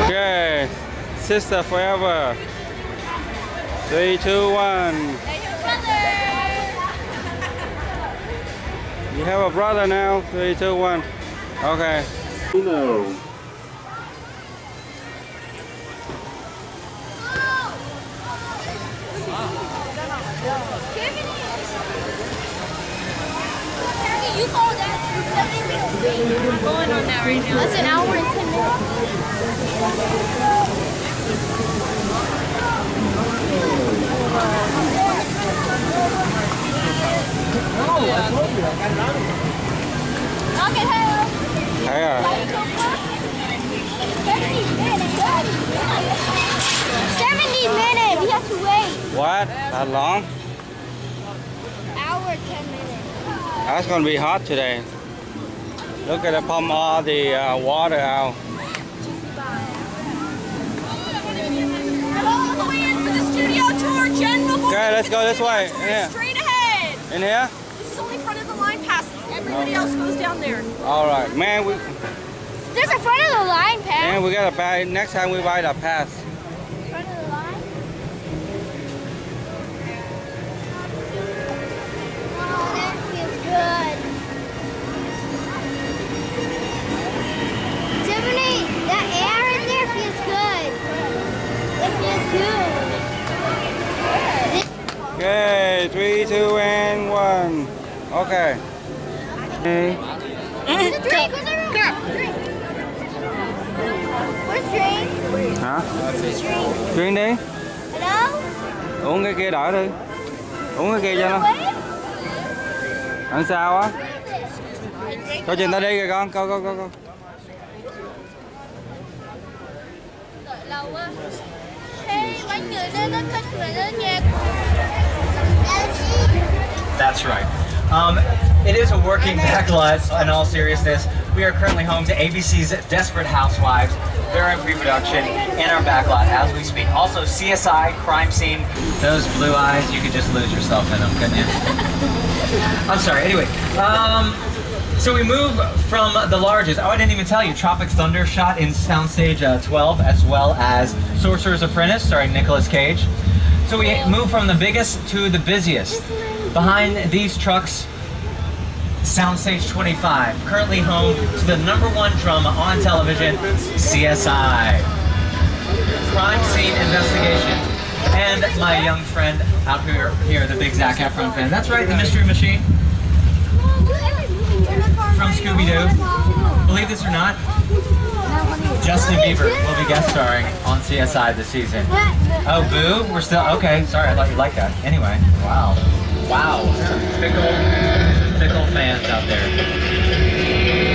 Okay, sister forever. 3, 2, 1. You have a brother now. 3, 2, 1. Okay. No. You call that 70 minutes? I'm going on that right now. That's an hour and 10 minutes. Thấy à? 70 minutes. We have to wait. What? That long? Hour 10 minutes. That's gonna be hot today. Look at the pump all the water out. All the way in for the studio tour, General. Okay, let's go this way. Yeah. Straight ahead. In here? This is only front of the line passes. Everybody else goes down there. All right, man. There's a front of the line pass. Man, we gotta buy. Next time we buy the pass. Front of the line. Oh, that feels good. Tiffany, that air in there feels good. It feels good. Okay, 3, 2, and 1. Okay. Okay. Where's the drink? Where's the drink? Where's drink? Hả? Drink. Chuyên đi. Hello? Uống cái kia đỡ đi. Uống cái kia cho nó. Ăn sao á? Cho chị ta đi kìa con. Coi. Đợi lâu quá. Hey, mấy người đó nó thích người đó nha. That's right. It is a working backlot in all seriousness. We are currently home to ABC's Desperate Housewives. They're in pre-production in our backlot as we speak. Also CSI, Crime Scene. Those blue eyes, you could just lose yourself in them, couldn't you? I'm sorry, anyway. So we move from the largest, oh I didn't even tell you, Tropic Thunder shot in Soundstage 12 as well as Sorcerer's Apprentice starring Nicolas Cage. So we move from the biggest to the busiest. Behind these trucks, Soundstage 25, currently home to the #1 drama on television, CSI. Crime Scene Investigation. And my young friend out here, the big Zac Efron fan. That's right, the Mystery Machine from Scooby-Doo. Believe this or not, Justin Bieber will be guest starring on CSI this season. Oh, boo? We're still, okay, sorry, I thought you'd like that. Anyway, wow. Wow, fickle fans out there.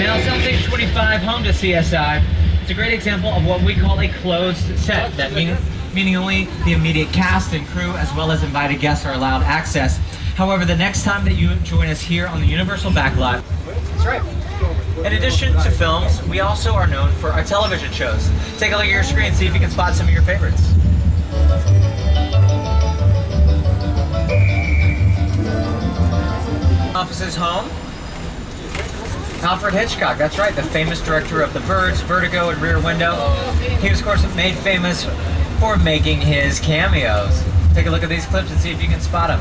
Now, Soundstage 25, home to CSI. It's a great example of what we call a closed set, that meaning only the immediate cast and crew as well as invited guests are allowed access. However, the next time that you join us here on the Universal Backlot, that's right. In addition to films, we also are known for our television shows. Take a look at your screen, see if you can spot some of your favorites. Office's home. Alfred Hitchcock, that's right, the famous director of The Birds, Vertigo, and Rear Window. He was, of course, made famous for making his cameos. Take a look at these clips and see if you can spot them.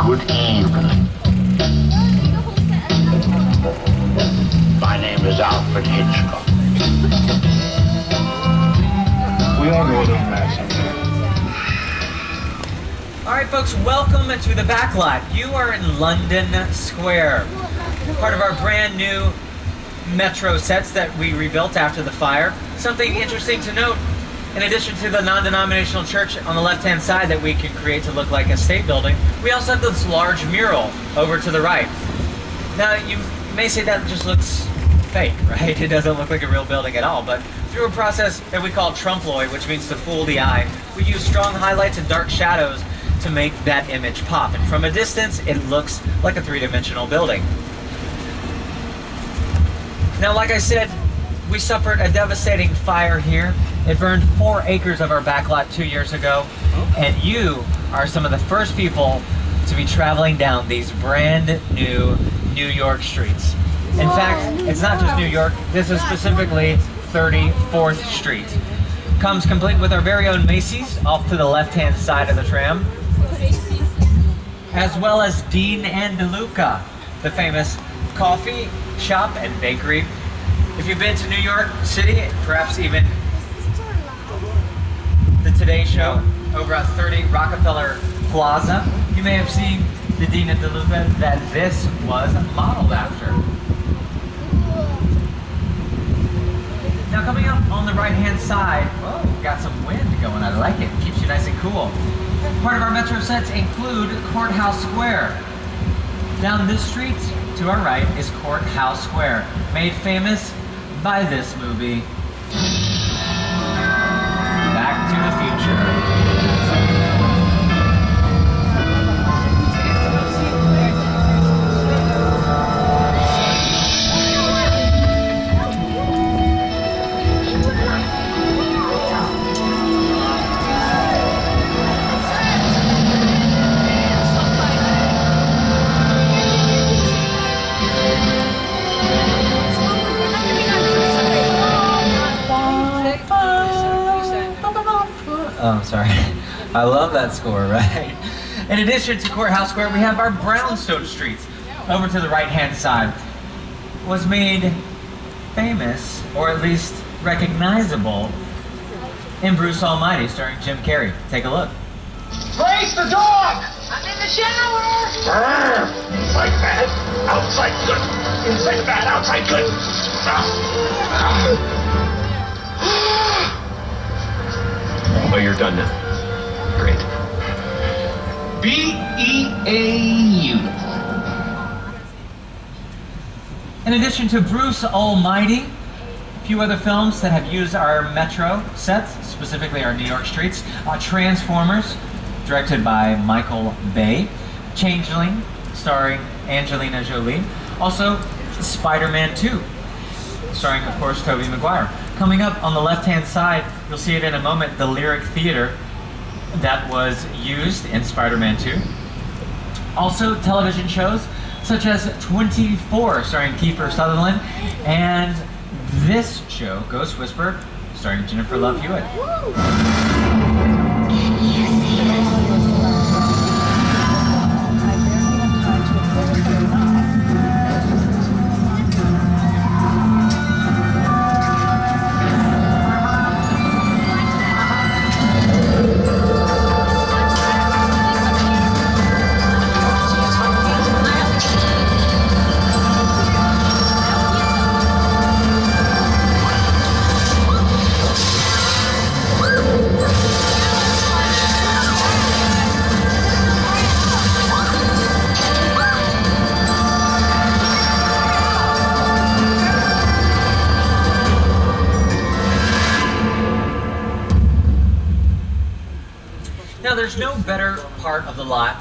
Good evening. My name is Alfred Hitchcock. We all go to that someday. All right, folks, welcome to the Backlot. You are in London Square, part of our brand new Metro sets that we rebuilt after the fire. Something interesting to note, in addition to the non-denominational church on the left-hand side that we can create to look like a state building, we also have this large mural over to the right. Now, you may say that just looks fake, right? It doesn't look like a real building at all, but through a process that we call trompe l'oeil, which means to fool the eye, we use strong highlights and dark shadows to make that image pop. And from a distance, it looks like a three-dimensional building. Now, like I said, we suffered a devastating fire here. It burned 4 acres of our backlot 2 years ago. And you are some of the first people to be traveling down these brand new New York streets. In fact, it's not just New York, this is specifically 34th Street. Comes complete with our very own Macy's off to the left-hand side of the tram, as well as Dean and DeLuca, the famous coffee shop and bakery. If you've been to New York City, perhaps even the Today Show over at 30 Rockefeller Plaza, you may have seen the Dean and DeLuca that this was modeled after. Now coming up on the right-hand side, whoa, got some wind going on. I like it. Keeps you nice and cool. Part of our metro sets include Courthouse Square. Down this street to our right is Courthouse Square, made famous by this movie, Back to the Future. Oh, sorry. I love that score, right? In addition to Courthouse Square, we have our brownstone streets over to the right-hand side. Was made famous, or at least recognizable, in Bruce Almighty, starring Jim Carrey. Take a look. Grace the dog! I'm in the shower! Inside bad, outside good. Inside bad, outside good. Oh, you're done now. Great. BEAU. In addition to Bruce Almighty, a few other films that have used our metro sets, specifically our New York streets, Transformers, directed by Michael Bay, Changeling, starring Angelina Jolie, also Spider-Man 2, starring, of course, Tobey Maguire. Coming up on the left-hand side, you'll see it in a moment, the Lyric Theater that was used in Spider-Man 2. Also, television shows such as 24, starring Kiefer Sutherland, and this show, Ghost Whisperer, starring Jennifer Love Hewitt. Now, there's no better part of the lot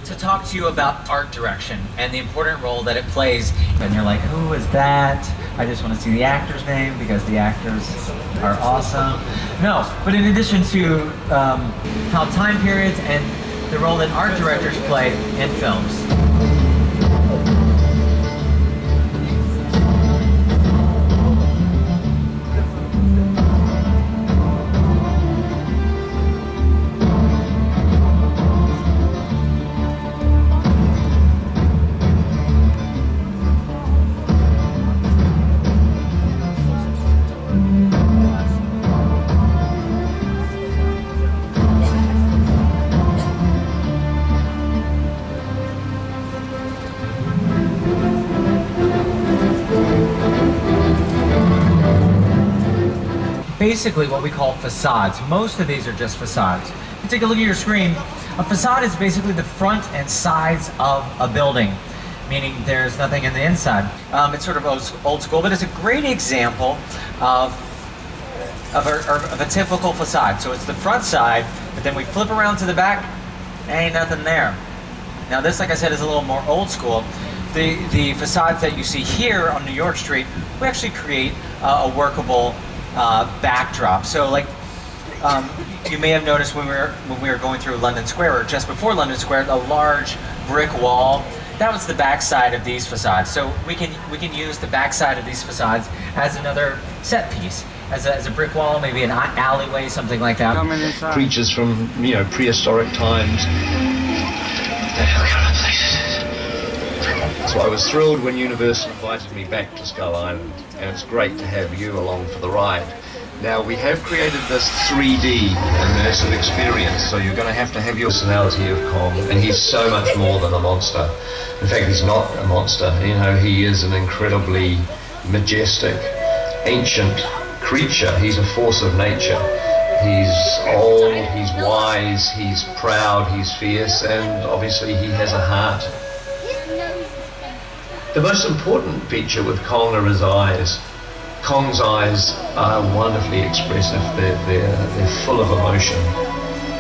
to talk to you about art direction and the important role that it plays. And you're like, who is that? I just want to see the actor's name because the actors are awesome. No, but in addition to how time periods and the role that art directors play in films. Basically what we call facades. Most of these are just facades. You take a look at your screen. A facade is basically the front and sides of a building, meaning there's nothing in the inside. It's sort of old school, but it's a great example of a typical facade. So it's the front side, but then we flip around to the back, ain't nothing there. Now this, like I said, is a little more old school. The facades that you see here on New York Street, we actually create a workable backdrop. So like you may have noticed when we were going through London Square, or just before London Square, a large brick wall. That was the backside of these facades. So we can use the backside of these facades as another set piece, as a brick wall, maybe an alleyway, something like that. Creatures from, you know, prehistoric times. So I was thrilled when Universal invited me back to Skull Island, and it's great to have you along for the ride. Now, we have created this 3D immersive experience, so you're going to have your personality of Kong, and he's so much more than a monster. In fact, he's not a monster. You know, he is an incredibly majestic, ancient creature. He's a force of nature. He's old, he's wise, he's proud, he's fierce, and obviously he has a heart. The most important feature with Kong are his eyes. Kong's eyes are wonderfully expressive. They're full of emotion.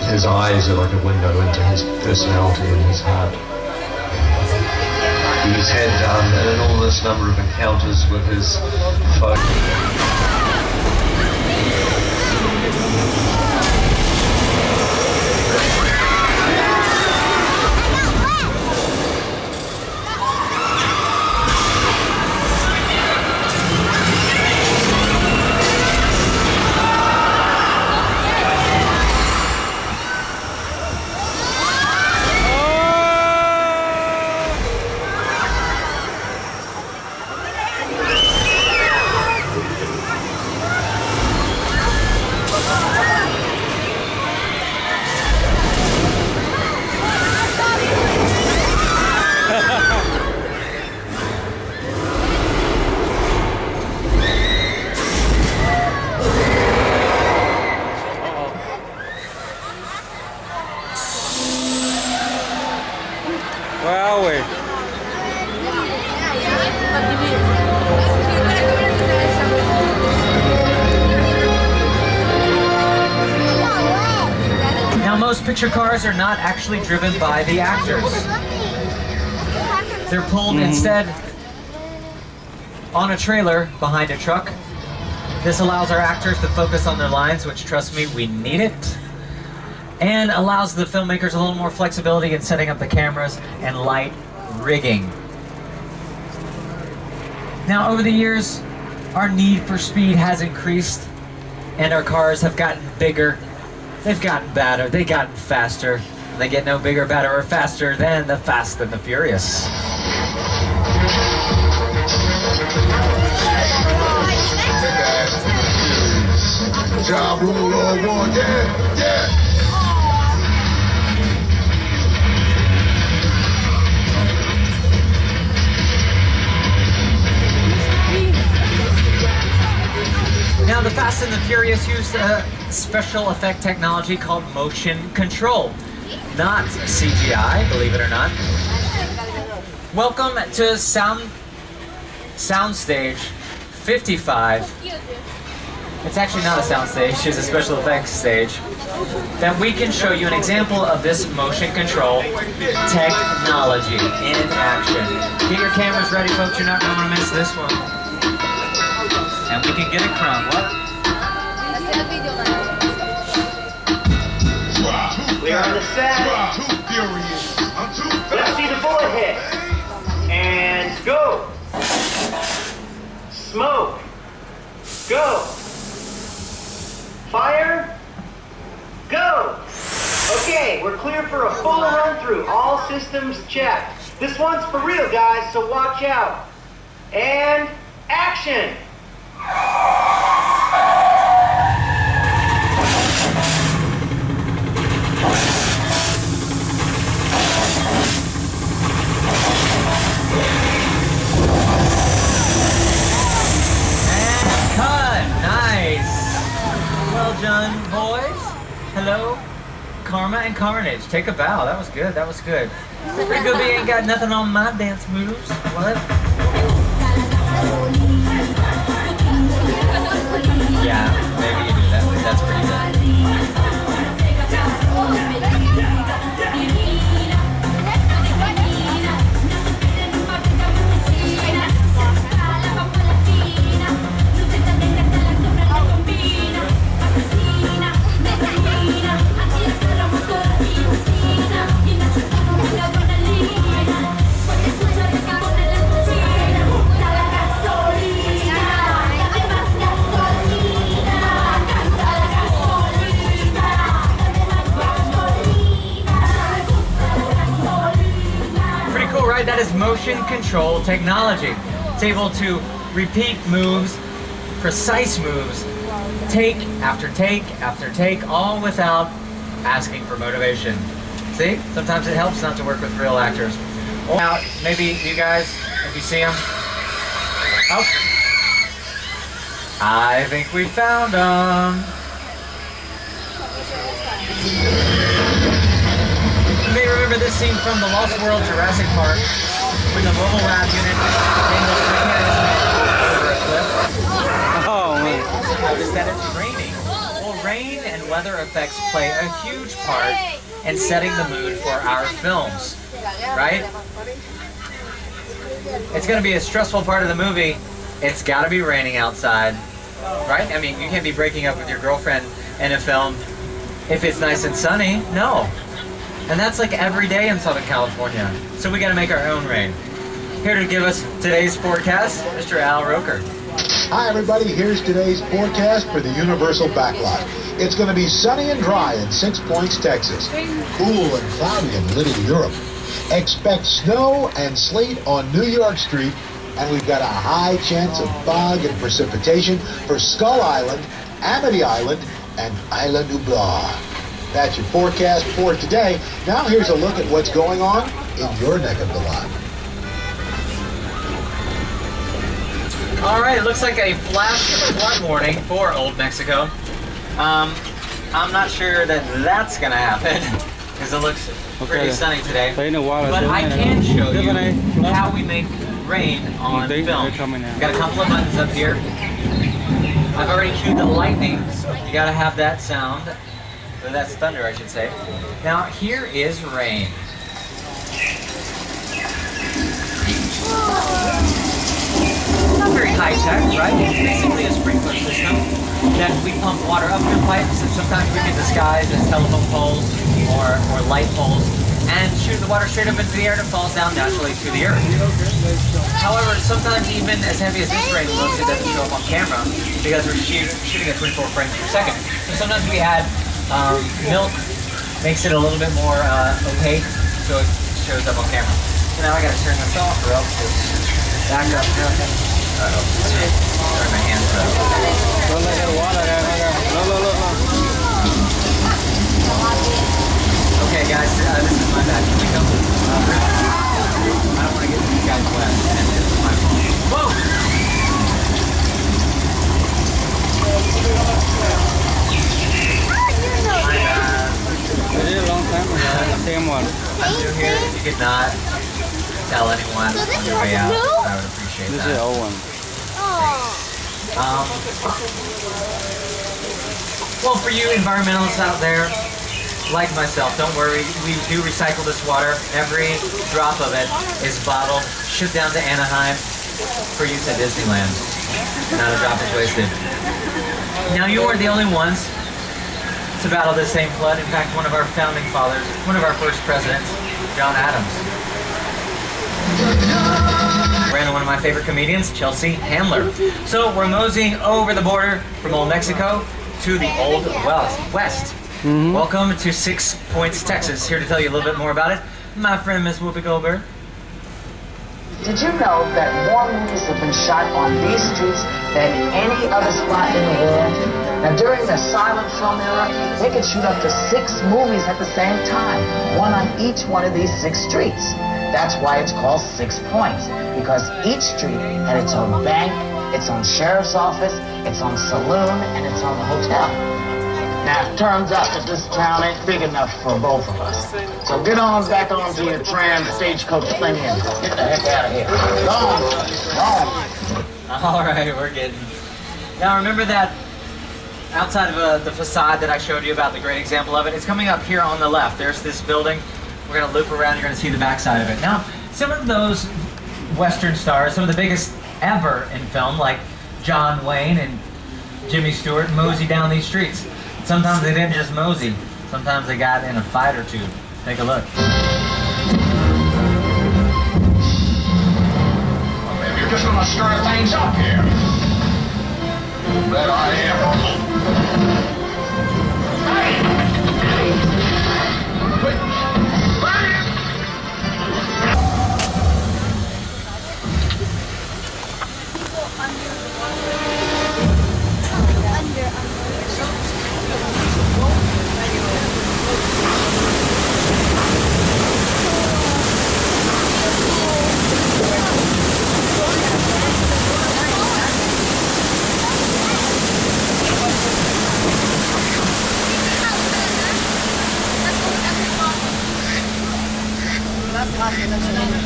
His eyes are like a window into his personality and his heart. He's had an enormous number of encounters with his foes. Where are we? Now, most picture cars are not actually driven by the actors. They're pulled instead on a trailer behind a truck. This allows our actors to focus on their lines, which, trust me, we need it, and allows the filmmakers a little more flexibility in setting up the cameras and light rigging. Now, over the years, our need for speed has increased, and our cars have gotten bigger. They've gotten badder, they've gotten faster. They get no bigger, badder, or faster than the Fast and the Furious. Ja Rule all one, yeah. Now, the Fast and the Furious used a special effect technology called motion control, not CGI, believe it or not. Welcome to Soundstage 55. It's actually not a soundstage, it's a special effects stage. That we can show you an example of this motion control technology in action. Get your cameras ready, folks, you're not going to want to miss this one. And we can get a crumb. What? We are on the set. Let's see the bullet hit. And go. Smoke. Go. Fire. Go. Okay, we're clear for a full run through. All systems checked. This one's for real, guys, so watch out. And action. Done, boys. Hello, Karma and Carnage. Take a bow. That was good. That was good. Pretty good. We ain't got nothing on my dance moves. What? Yeah, maybe you do that. That's pretty good. motion control technology. It's able to repeat moves, precise moves, take after take after take, all without asking for motivation. See? Sometimes it helps not to work with real actors. Now, maybe you guys, if you see them. Oh. I think we found them. You may remember this scene from the Lost World Jurassic Park when the mobile lab unit dangled over a cliff. Oh, You may man. also notice that it's raining. Well, rain and weather effects play a huge part in setting the mood for our films, right? It's going to be a stressful part of the movie. It's got to be raining outside, right? I mean, you can't be breaking up with your girlfriend in a film if it's nice and sunny. No. And that's like every day in Southern California. So we got to make our own rain. Here to give us today's forecast, Mr. Al Roker. Hi everybody, here's today's forecast for the Universal Backlot. It's going to be sunny and dry in 6 Points, Texas. Cool and cloudy in Little Europe. Expect snow and sleet on New York Street, and we've got a high chance of fog and precipitation for Skull Island, Amity Island, and Isla Nublar. That's your forecast for today. Now here's a look at what's going on in your neck of the lot. All right, it looks like a flash flood warning for Old Mexico. I'm not sure that that's gonna happen because it looks pretty sunny today. But I can show you how we make rain on film. Got a couple of buttons up here. I've already cued the lightning. You gotta have that sound. Or that's thunder, I should say. Now here is rain. Not very high-tech, right? It's basically a sprinkler system that we pump water up through pipes, and sometimes we can disguise as telephone poles or light poles and shoot the water straight up into the air and it falls down naturally to the earth. However, sometimes even as heavy as this rain looks, it doesn't show up on camera because we're shooting at 24 frames per second. So sometimes we add milk, makes it a little bit more opaque so it shows up on camera. So now I gotta turn this off or else it's back up. Sorry, my hands are up. Okay, guys, this is my bad. Can we go? I don't want to get these guys wet, and this is my fault. Whoa! My bad. It is a long time ago. Same one. I'm new here. If you could not tell anyone on your way out, I would appreciate This that. is the old one. Well, for you environmentalists out there, like myself, don't worry. We do recycle this water. Every drop of it is bottled, shipped down to Anaheim for use at Disneyland. Not a drop is wasted. Now, you weren't the only ones to battle this same flood. In fact, one of our founding fathers, one of our first presidents, John Adams, ran into one of my favorite comedians, Chelsea Handler. So we're moseying over the border from Old Mexico to the Old West. Welcome to 6 Points, Texas. Here to tell you a little bit more about it, my friend Miss Whoopi Goldberg. Did you know that more movies have been shot on these streets than any other spot in the world? Now, during the silent film era, they could shoot up to 6 movies at the same time, one on each one of these 6 streets. That's why it's called 6 Points, because each street had its own bank, its own sheriff's office, its own saloon, and its own hotel. Now, it turns out that this town ain't big enough for both of us. So get on back onto your tram, stagecoach thing, and get the heck out of here. Go on, go on. All right, we're getting. Now, remember that outside of the facade that I showed you about, the great example of it? It's coming up here on the left. There's this building. We're going to loop around. You're going to see the backside of it. Now, some of those Western stars, some of the biggest ever in film, like John Wayne and Jimmy Stewart, mosey down these streets. Sometimes they didn't just mosey. Sometimes they got in a fight or two. Take a look. Well, maybe you're just gonna stir things up here. But I am.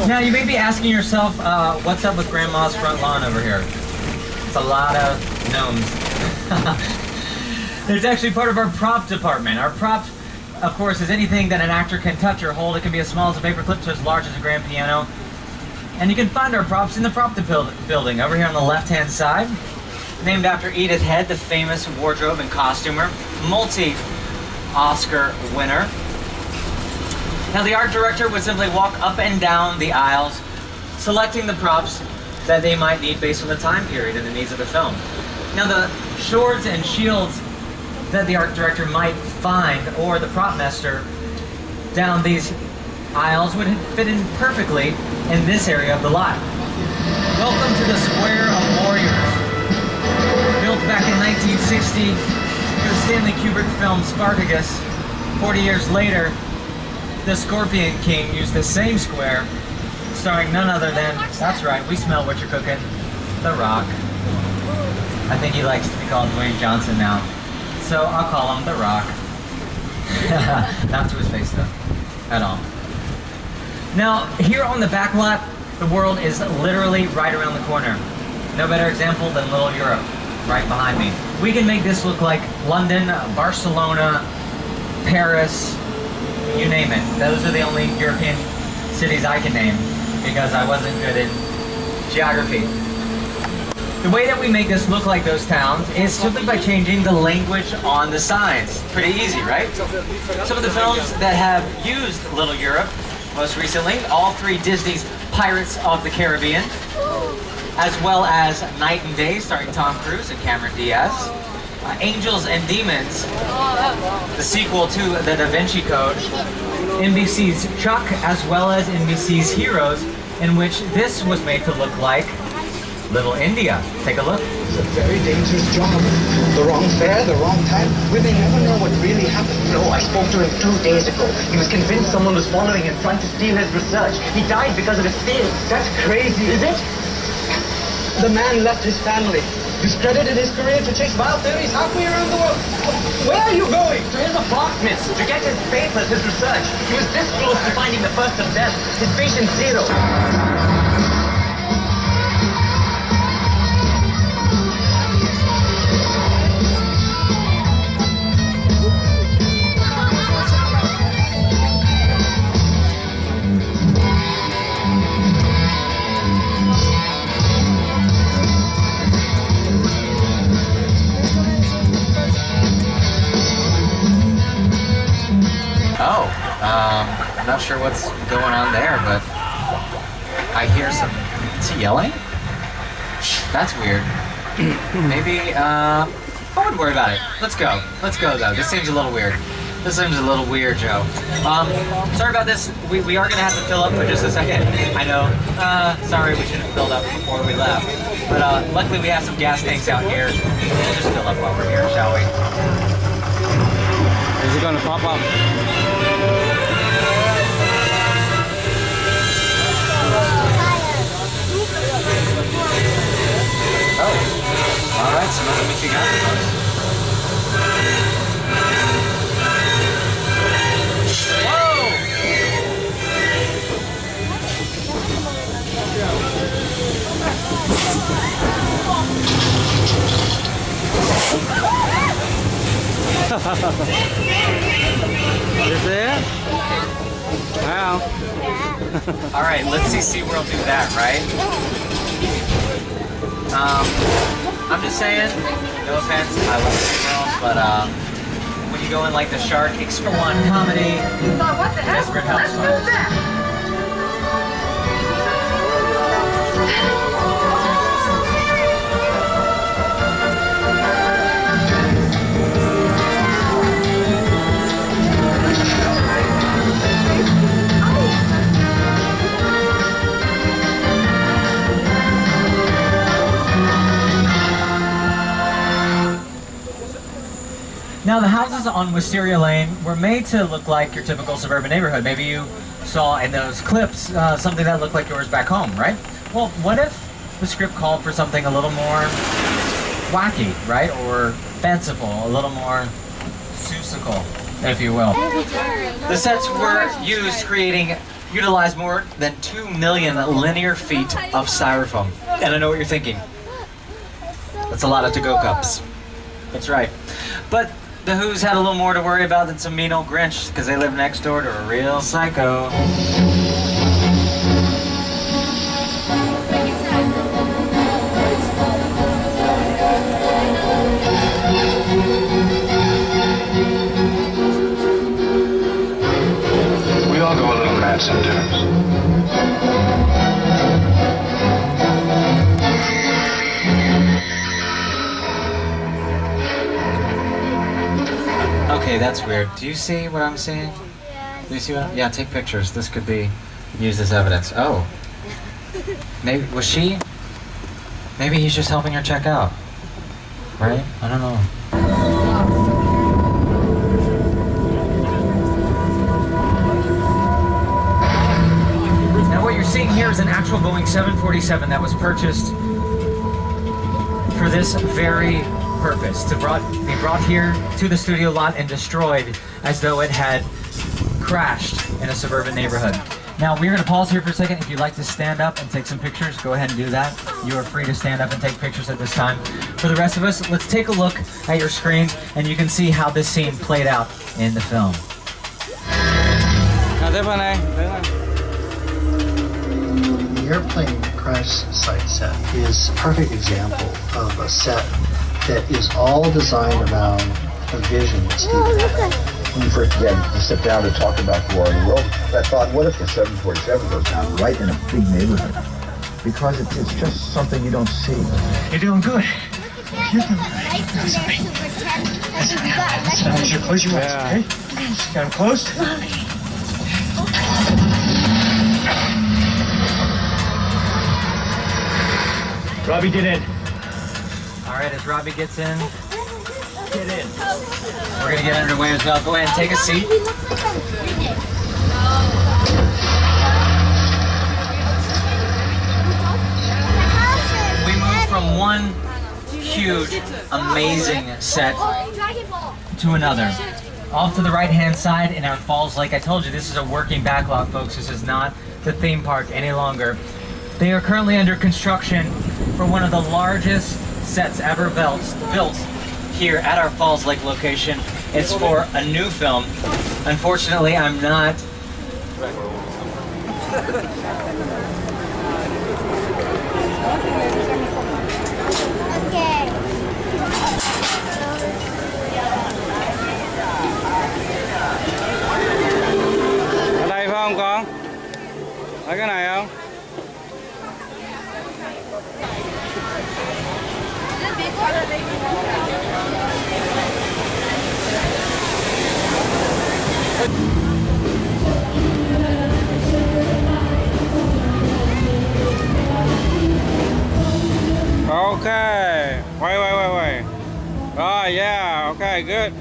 Now you may be asking yourself, what's up with Grandma's front lawn over here? It's a lot of gnomes. It's actually part of our prop department. Our prop, of course, is anything that an actor can touch or hold. It can be as small as a paperclip to as large as a grand piano. And you can find our props in the prop building over here on the left-hand side. Named after Edith Head, the famous wardrobe and costumer, multi-Oscar winner. Now the art director would simply walk up and down the aisles, selecting the props that they might need based on the time period and the needs of the film. Now the swords and shields that the art director might find, or the prop master down these aisles, would fit in perfectly in this area of the lot. Welcome to the Square of Warriors. Built back in 1960 for the Stanley Kubrick film Spartacus. 40 years later, the Scorpion King used the same square, starring none other than, that's right, we smell what you're cooking, The Rock. I think he likes to be called Dwayne Johnson now, so I'll call him The Rock. Not to his face though, at all. Now, here on the back lot, the world is literally right around the corner. No better example than Little Europe, right behind me. We can make this look like London, Barcelona, Paris, you name it. Those are the only European cities I can name because I wasn't good in geography. The way that we make this look like those towns is simply by changing the language on the signs. Pretty easy, right? Some of the films that have used Little Europe, most recently, all three Disney's Pirates of the Caribbean, as well as Night and Day, starring Tom Cruise and Cameron Diaz, Angels and Demons, the sequel to The Da Vinci Code, NBC's Chuck, as well as NBC's Heroes, in which this was made to look like Little India. Take a look. It's a very dangerous job. The wrong fare, the wrong time. We may never know what really happened. No, I spoke to him 2 days ago. He was convinced someone was following him, trying to steal his research. He died because of his fears. That's crazy, is it? The man left his family, discredited his career to chase wild theories halfway around the world. Where are you going? To his apartment, to get his papers, his research. He was this close to finding the first of death. His patient zero. I'm not sure what's going on there, but I hear some... Is he yelling? That's weird. Maybe, I wouldn't worry about it. Let's go. Let's go, though. This seems a little weird. This seems a little weird, Joe. Sorry about this. We are going to have to fill up for just a second. I know. Sorry, we should have filled up before we left. But luckily we have some gas tanks out here. We'll just fill up while we're here, shall we? Is it going to pop up? Oh, all right, so nothing we got, folks. Whoa! Is it? Wow. All right, let's see SeaWorld do that, right? I'm just saying, no offense, I love SeaWorld, but when you go in like the Shark Extra One comedy, Desperate Housewives. Now, the houses on Wisteria Lane were made to look like your typical suburban neighborhood. Maybe you saw in those clips something that looked like yours back home, right? Well, what if the script called for something a little more wacky, right? Or fanciful, a little more susical. if you will. The sets were utilized more than 2 million linear feet of styrofoam. And I know what you're thinking. That's a lot of to-go cups. That's right. But the Who's had a little more to worry about than some mean old Grinch, because they live next door to a real psycho. We all go a little mad sometimes. Okay, that's weird. Do you see what I'm seeing? Do you see what yeah, take pictures. This could be used as evidence. Oh. Maybe, was she? Maybe he's just helping her check out. Right? I don't know. Now what you're seeing here is an actual Boeing 747 that was purchased for this very purpose, to be brought here to the studio lot and destroyed as though it had crashed in a suburban neighborhood. Now we're going to pause here for a second. If you'd like to stand up and take some pictures, go ahead and do that. You are free to stand up and take pictures at this time. For the rest of us, let's take a look at your screens and you can see how this scene played out in the film. The airplane crash site set is a perfect example of a set that is all designed around a vision that Steve had. When we first began to sit down to talk about the war in the world, I thought, what if the 747 goes down right in a big neighborhood? Because it's just something you don't see. You're doing good. You're doing good. Close your eyes, okay? Got them closed? Robbie, get in. All right, as Robbie gets in, get in. We're gonna get underway as well. Go ahead and take a seat. We moved from one huge, amazing set to another. Off to the right-hand side in our Falls Lake. I told you this is a working backlot, folks. This is not the theme park any longer. They are currently under construction for one of the largest sets ever built here at our Falls Lake location. It's for a new film. Unfortunately, I'm not Ở đây phải không con? Ở cái này không? Okay, wait. Oh yeah, okay, good.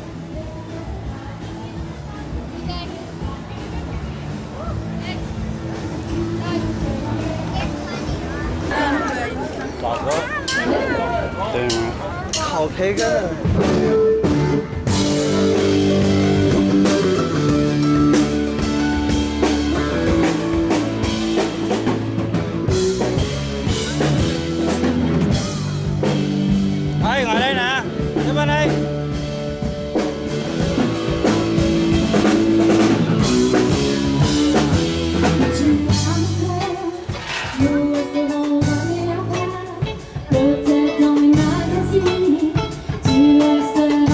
Hào thế cơ. Ê, ngồi đây nè, đến bên đây. Protect all my magazine. Do you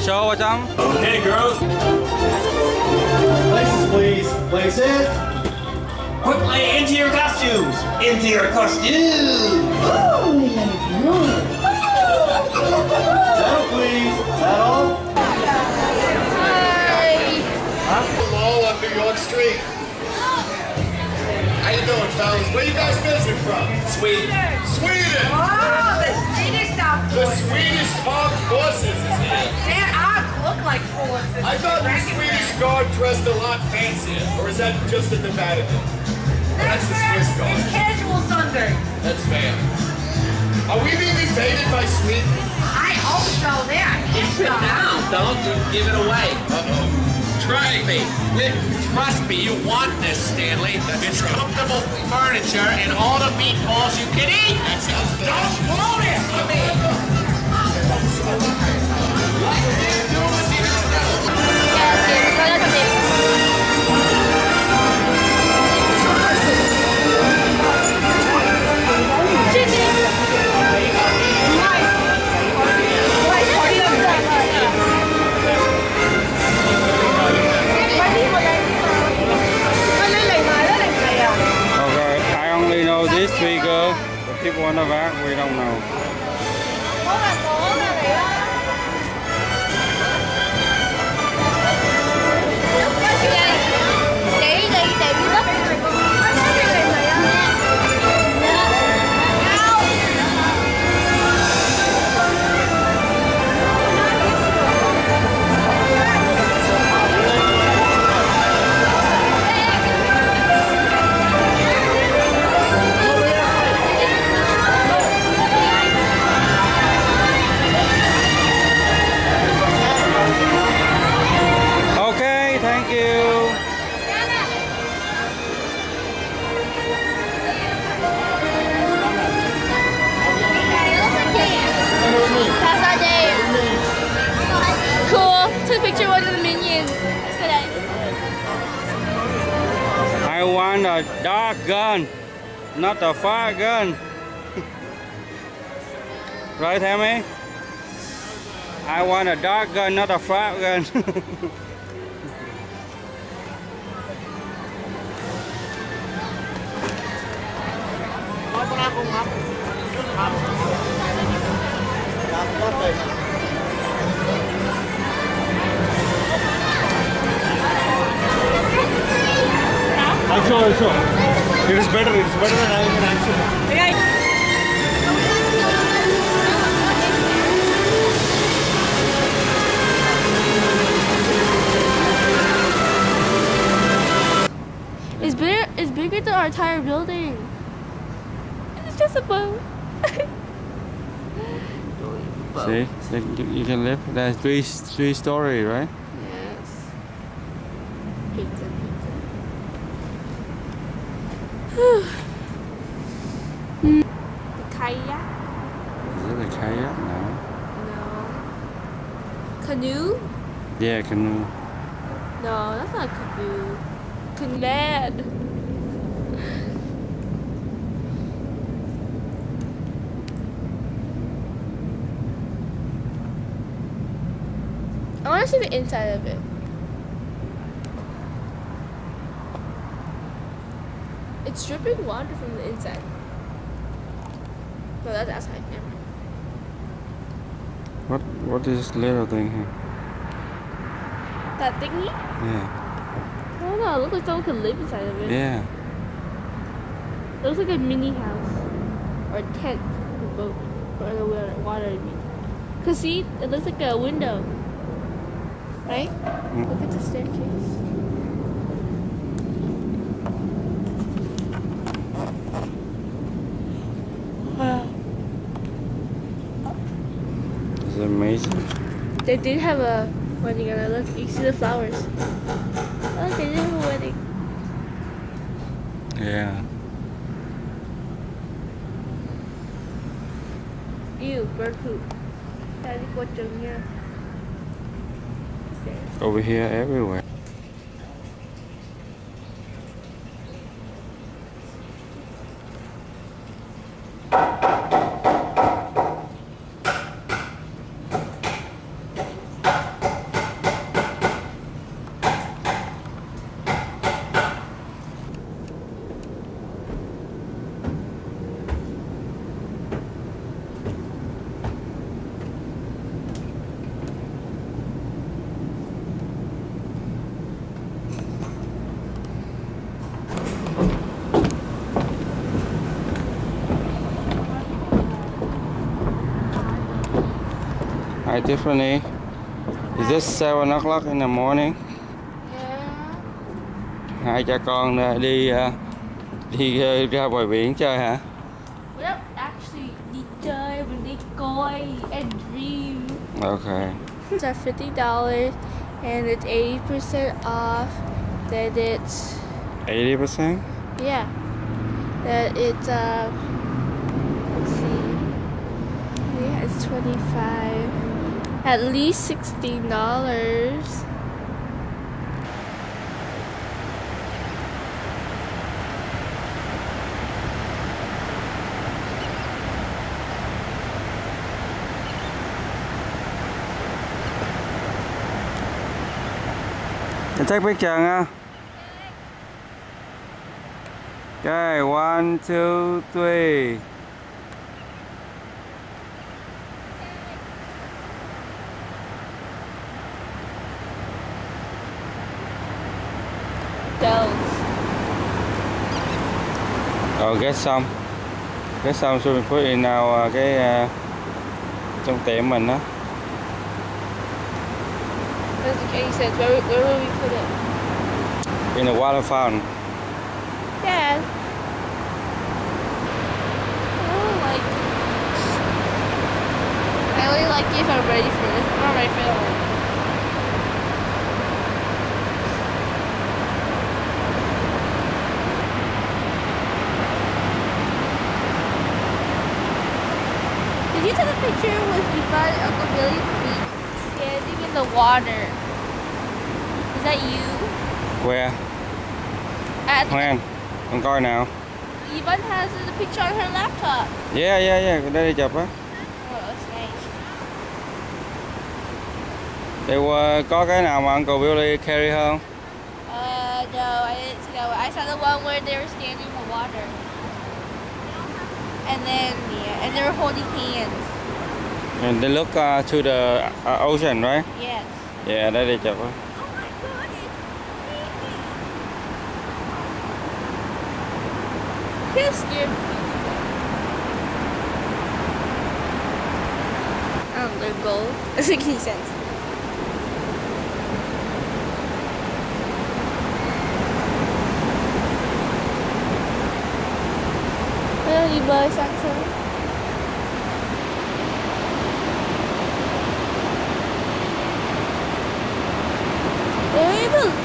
show or something? Okay, girls. Places, please. Places. Quickly, into your costumes. Into your costumes. Settle, please. Settle. Mall on New York Street. How you doing, fellas? Where you guys visiting from? Sweden. Sweden! Oh, the Swedish stuff. The Swedish Armed Forces is here. Their arms look like forces. I thought the Swedish Guard dressed a lot fancier. Or is that just at the Vatican? That's the Swiss Guard. It's casual Sunday. That's fair. Are we being invaded by Sweden? I hope so. There. Keep it down. Don't give it away. Trust me. Trust me. You want this, Stanley. It's comfortable furniture and all the meatballs you can eat. That sounds good. Don't blow it for me. I only know these three girls. The people in the back, we don't know. I want a dark gun, not a fire gun. Right, Tammy? I want a dark gun, not a fire gun. I saw. It is better than having an action. It's bigger than our entire building. It's just a boat. See, you can live. That's three story, right? Yes. Pizza. The kayak? Is it a kayak? No. No. Canoe? Yeah, canoe. No, that's not a canoe. Mad. I want to see the inside of it. It's dripping water from the inside. No, that's outside. Never mind. What is this little thing here? That thingy? Yeah. I don't know. It looks like someone could live inside of it. Yeah. It looks like a mini house or a tent, or a boat, or the water. I mean, cause see, it looks like a window, right? Look at the staircase. Wow. It's amazing. They did have a wedding, and look, you can see the flowers. Oh, they did have a wedding. Yeah. Ew, bird poop. Daddy, what's in here? Over here, everywhere. Hi Tiffany. Is this 7 o'clock in the morning? Hai cha con đi ra bờ biển chơi hả? We don't actually đi chơi, we đi coi and dream. Okay. It's at $50 and it's 80% off. Then it's 80%? yeah. That it's let's see. Yeah, it's 25. At least $16. Take picture nha. Okay, 1, 2, 3. Oh, get some so we put in our trong tiệm mình á. Doesn't make any sense. Where will we put it? In the water fountain. Dad. I only like it if I'm ready for this. I'm not ready for that. Did you take a picture with Eva and Uncle Billy standing in the water? Is that you? Where? When? Con coi nào. Yvonne has the picture on her laptop. Yeah. Đây đi chụp á. Oh, that's nice. Thì có cái nào mà Uncle Billy carry không? No, I didn't see that one. I saw the one where they were standing in the water. And then, yeah, and they were holding hands. And they look to the ocean, right? Yes. Yeah, đây đi chụp á. Kind of scared. They're gold. Doesn't make any sense. Well, you buy something.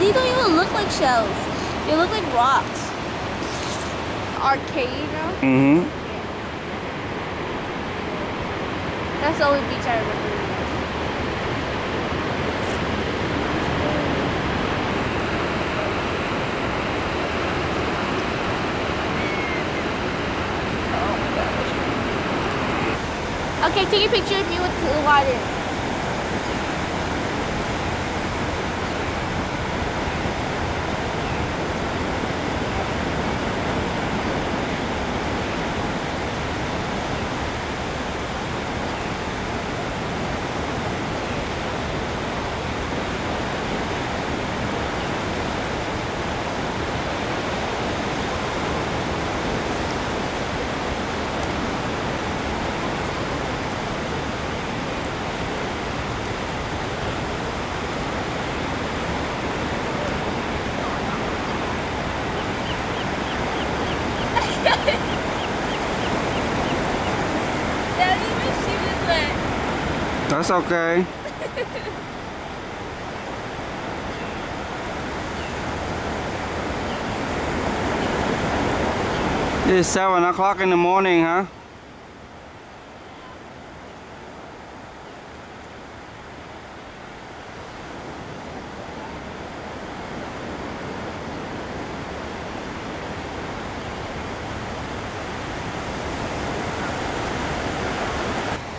They don't even look like shells. They look like rocks. Arcade, you know? Mm-hmm. That's the only beach I remember. Okay, take a picture of me with the water. That's okay. It's 7 o'clock in the morning, huh?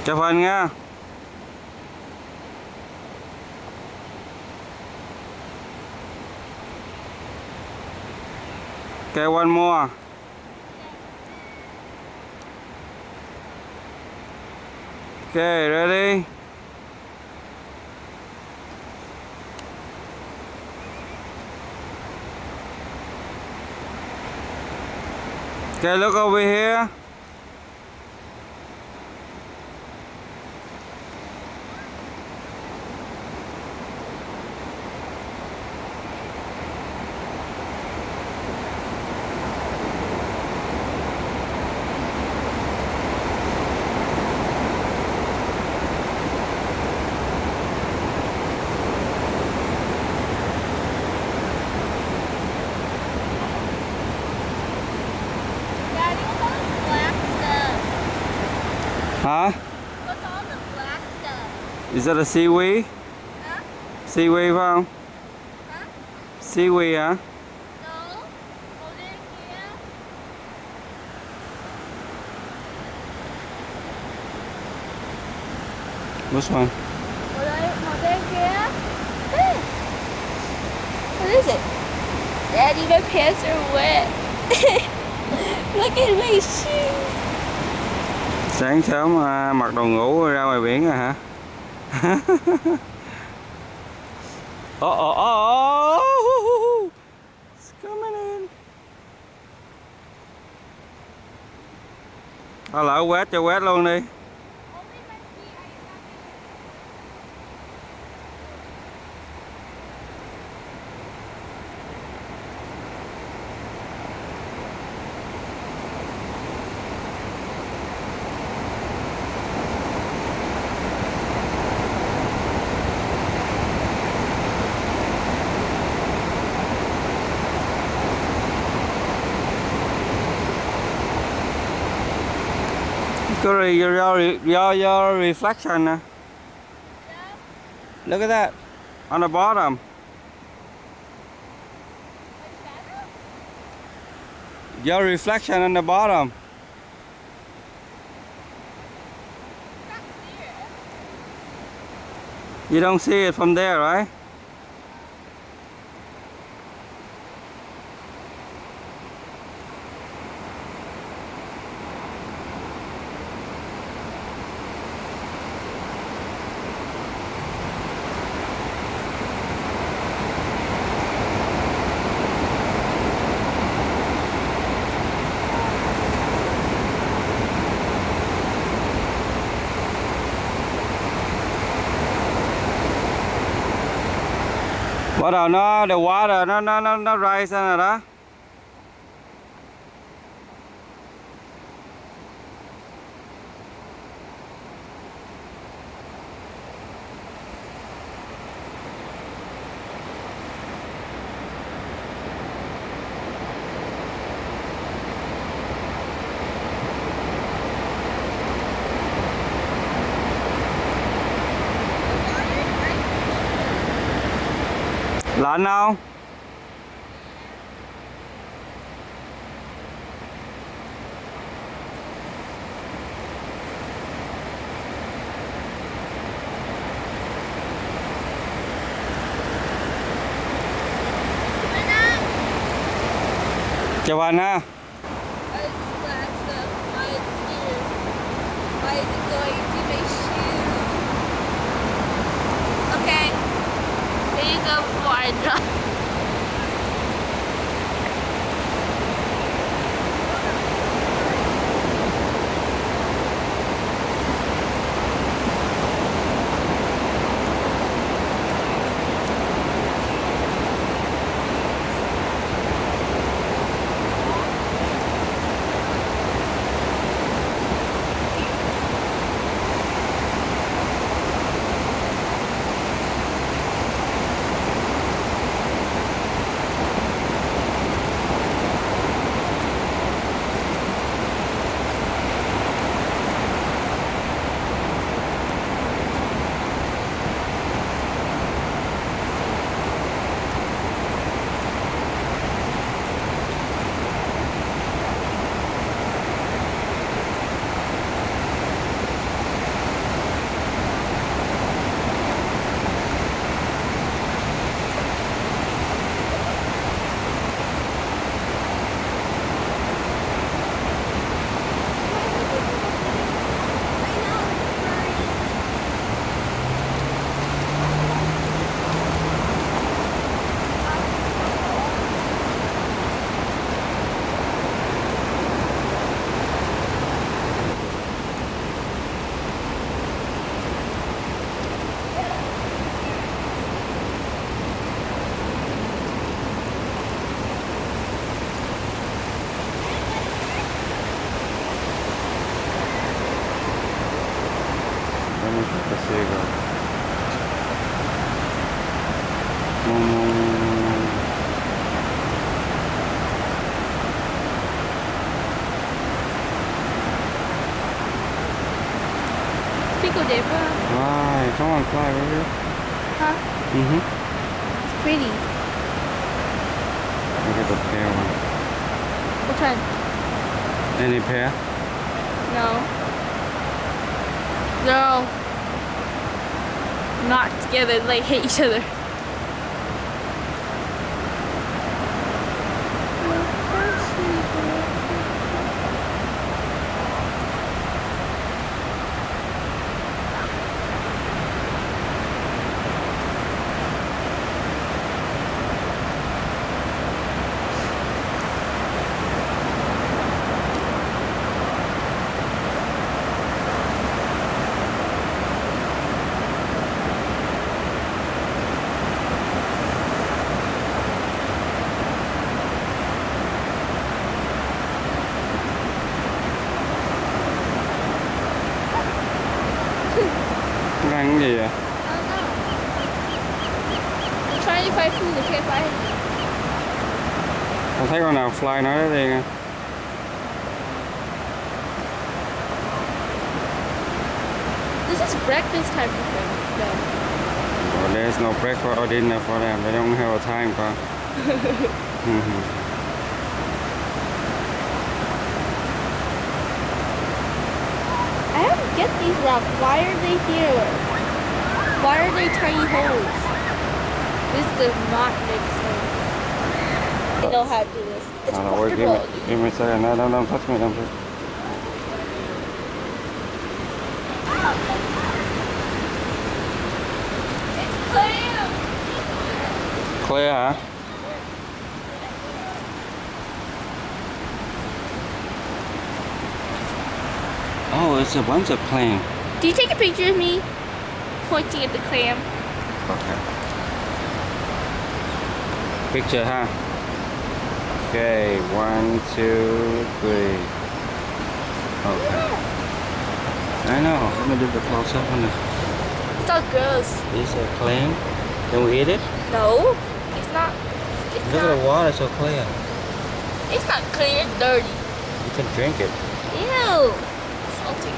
Chụp hình nha. Okay, one more. Okay, ready? Okay, look over here. Hả? Is that a seaweed? Seaweed phải không? Seaweed hả? Which one? What is it? Daddy, my pants are wet. Look at my shoes. Sáng sớm mặc đồ ngủ ra ngoài biển rồi hả? It's coming in. Lỡ quét cho quét luôn đi. Your reflection. Look at that on the bottom. Your reflection on the bottom. You don't see it from there, right? Bắt đầu nó the water nó rise lên rồi đó. Lạnh không? Chào anh ha. Okay, here you go before I drop. đẹp quá. Fly, come on, fly, baby. Huh? It's pretty. Look at the pale one. Which one? Any pair? No. They're all not together, they hate each other. Nó ăn cái gì vậy? I'm trying to find food, I can't find it. Không thấy con nào fly nói đó đi nha. This is breakfast time for them. No. Well, there's no breakfast or dinner for them. They don't have a time, con. I don't get these rocks. Why are they here? Why are they tiny holes? This does not make sense. I know how to do this. It's Wait, give me a second. No, don't touch me, don't touch me. Clear, hả? Oh, it's a bunch of clam. Do you take a picture of me pointing at the clam? Okay. Picture, huh? Okay, 1, 2, 3. Okay. I know. Let me do the close up on it. It's all gross. Is it clam? Can we eat it? No, it's not. It's Look not. at the water, so clear. It's not clear. It's dirty. You can drink it. Ew. Salty.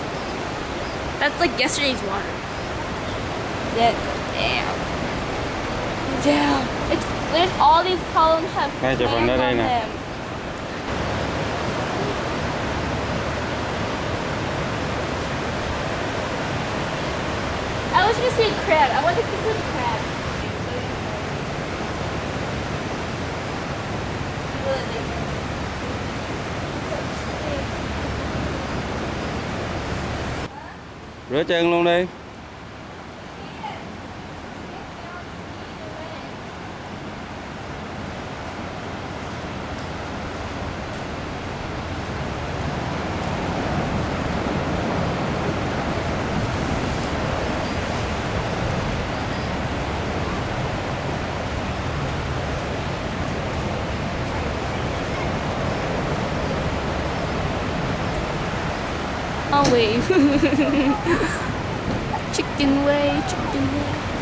That's like yesterday's water. Damn. There's all these columns have Ngay chụp clams hình ở đây on nè. them. I was gonna say crab. I want to pick with crab. Rửa chân luôn đi. I'll wave. Chicken way, chicken way.